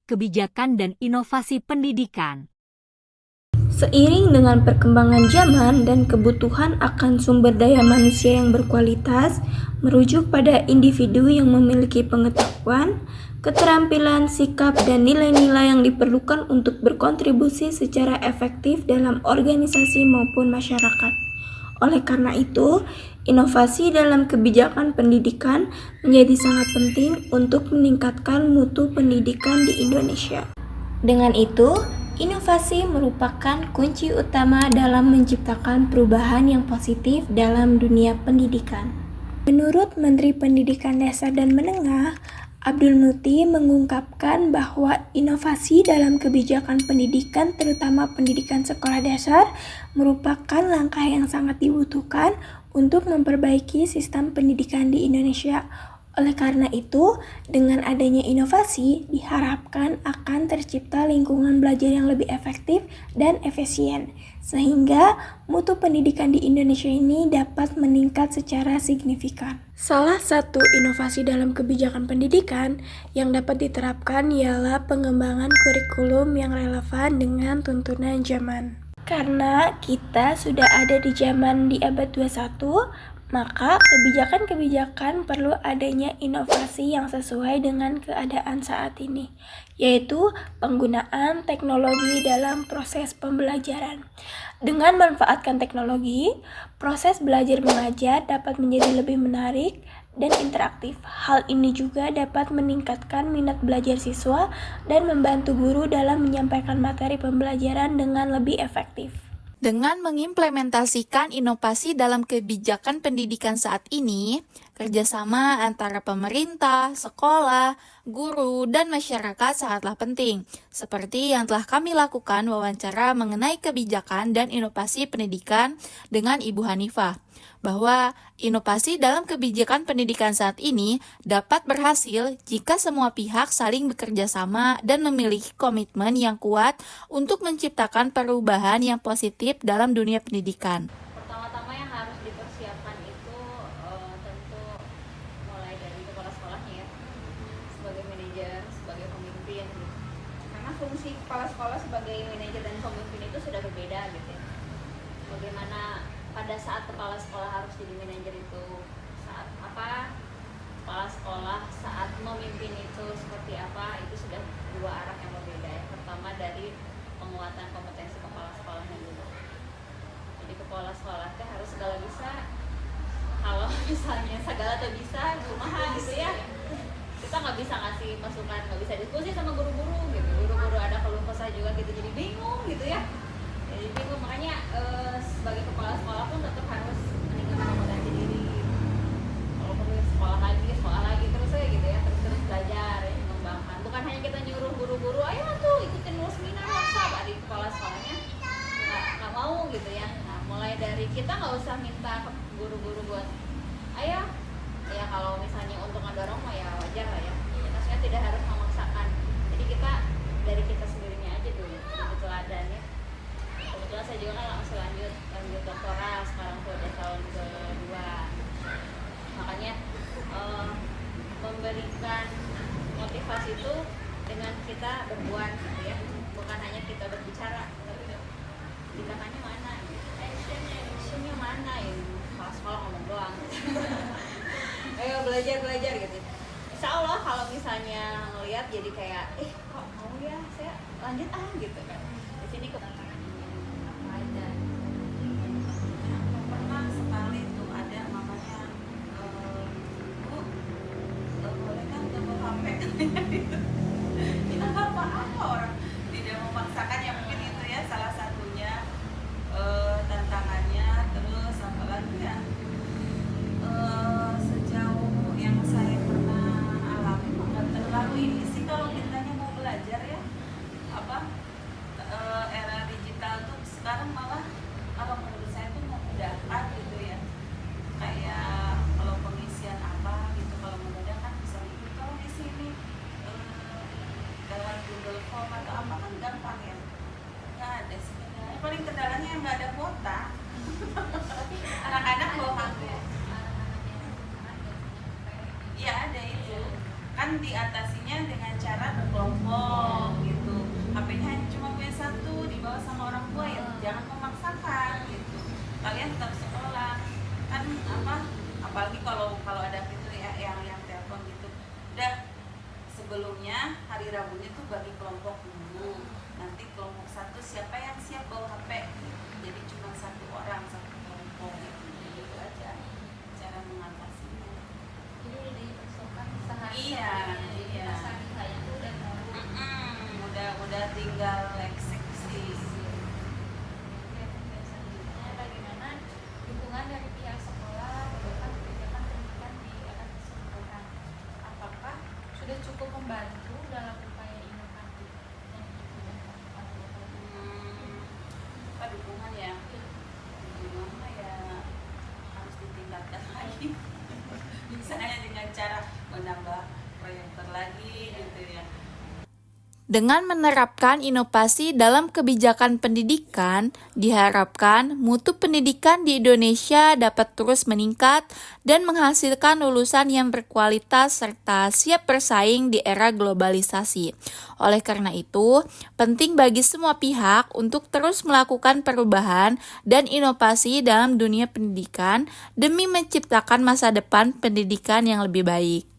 kebijakan dan inovasi pendidikan. Seiring dengan perkembangan zaman dan kebutuhan akan sumber daya manusia yang berkualitas, merujuk pada individu yang memiliki pengetahuan, keterampilan, sikap, dan nilai-nilai yang diperlukan untuk berkontribusi secara efektif dalam organisasi maupun masyarakat. Oleh karena itu, inovasi dalam kebijakan pendidikan menjadi sangat penting untuk meningkatkan mutu pendidikan di Indonesia. Dengan itu, inovasi merupakan kunci utama dalam menciptakan perubahan yang positif dalam dunia pendidikan. Menurut Menteri Pendidikan Dasar dan Menengah, Abdul Muti mengungkapkan bahwa inovasi dalam kebijakan pendidikan, terutama pendidikan sekolah dasar, merupakan langkah yang sangat dibutuhkan untuk memperbaiki sistem pendidikan di Indonesia. Oleh karena itu, dengan adanya inovasi, diharapkan akan tercipta lingkungan belajar yang lebih efektif dan efisien, sehingga mutu pendidikan di Indonesia ini dapat meningkat secara signifikan. Salah satu inovasi dalam kebijakan pendidikan yang dapat diterapkan ialah pengembangan kurikulum yang relevan dengan tuntunan zaman. Karena kita sudah ada di zaman di abad 21, maka kebijakan-kebijakan perlu adanya inovasi yang sesuai dengan keadaan saat ini, yaitu penggunaan teknologi dalam proses pembelajaran. Dengan memanfaatkan teknologi, proses belajar mengajar dapat menjadi lebih menarik dan interaktif. Hal ini juga dapat meningkatkan minat belajar siswa dan membantu guru dalam menyampaikan materi pembelajaran dengan lebih efektif. Dengan mengimplementasikan inovasi dalam kebijakan pendidikan saat ini, kerjasama antara pemerintah, sekolah, guru, dan masyarakat sangatlah penting. Seperti yang telah kami lakukan wawancara mengenai kebijakan dan inovasi pendidikan dengan Ibu Hanifah, bahwa inovasi dalam kebijakan pendidikan saat ini dapat berhasil jika semua pihak saling bekerja sama dan memiliki komitmen yang kuat untuk menciptakan perubahan yang positif dalam dunia pendidikan. Pertama-tama yang harus dipersiapkan itu tentu mulai dari kepala sekolahnya ya, sebagai manajer, sebagai pemimpin gitu. Karena fungsi kepala sekolah sebagai manajer dan pemimpin itu sudah berbeda gitu ya. Bagaimana pada saat kepala sekolah harus jadi manajer itu saat apa, kepala sekolah saat memimpin itu seperti apa, itu sudah dua arah yang berbeda ya. Pertama dari penguatan kompetensi kepala sekolahnya dulu. Jadi kepala sekolah teh harus segala bisa. Kalau misalnya segala tuh bisa, kumaha gitu ya. Kita nggak bisa ngasih masukan, nggak bisa diskusi sama guru-guru gitu. Guru-guru ada keluh kesah juga gitu, jadi bingung gitu ya. Jadi bingung, makanya sebagai kepala sekolah pun tetap harus meningkatkan kompetensi diri. Kalau perlu sekolah lagi terus ya gitu ya, terus belajar ya, mengembangkan. Bukan hanya kita nyuruh guru-guru, ayo tuh ikutin seminar WhatsApp, adik kepala sekolahnya nggak mau gitu ya. Nah, mulai dari kita nggak usah minta ke guru-guru buat ayo ya, kalau misalnya untuk ngedorong mah ya wajar lah ya. Maksudnya tidak harus memaksakan. Jadi kita dari kita sendirinya aja dulu, jadi teladan ya. Kebetulan saya juga kan langsung lanjut doktoral, sekarang tuh udah tahun kedua. Makanya memberikan motivasi itu dengan kita berbuat gitu ya, bukan hanya kita berbicara, tapi tindakannya mana, actionnya mana ya. Kalau sekolah ngomong doang ayo belajar gitu. Insya Allah kalau misalnya ngelihat jadi kayak kok mau ya saya lanjut gitu kan, di sini apa aja. Pernah sekali tuh ada mamanya, Bu, boleh kan double HP katanya gitu. Kita nggak apa-apa, orang tidak memaksakan, ya mungkin itu ya salah satunya tantangannya. Terus apa lagi ya, sejauh yang saya pernah alami nggak terlalu ini sih kalau ditanya mau belajar ya, apa era digital tuh sekarang malah kalau menurut saya tuh memudahkan gitu ya. Kayak kalau pengisian apa gitu, kalau mendadak kan bisa ikut kalau di sini lewat Google Form atau apa kan gampang ya. Nggak ada sih kendalanya, paling kendalanya yang nggak ada kuota. Anak-anak bawa HP. Iya ada itu kan, diatasinya dengan cara berkelompok. rabunya tuh bagi kelompok dulu. Nanti kelompok satu siapa yang siap bawa HP, jadi cuma satu orang satu kelompok gitu. Jadi itu aja cara mengatasinya. Jadi udah dipersiapkan sehari. Iya, iya. Sehari itu udah mau. Udah tinggal eksekusi. Oke, selanjutnya bagaimana dukungan dari pihak sekolah mendukung kebijakan pendidikan di era keseluruhan? Apakah sudah cukup membantu dalam upaya inovatif yang digunakan? Apa dukungan ya? Dukungan mah ya harus ditingkatkan lagi. Misalnya dengan cara menambah proyektor lagi gitu ya. Dengan menerapkan inovasi dalam kebijakan pendidikan, diharapkan mutu pendidikan di Indonesia dapat terus meningkat dan menghasilkan lulusan yang berkualitas serta siap bersaing di era globalisasi. Oleh karena itu, penting bagi semua pihak untuk terus melakukan perubahan dan inovasi dalam dunia pendidikan demi menciptakan masa depan pendidikan yang lebih baik.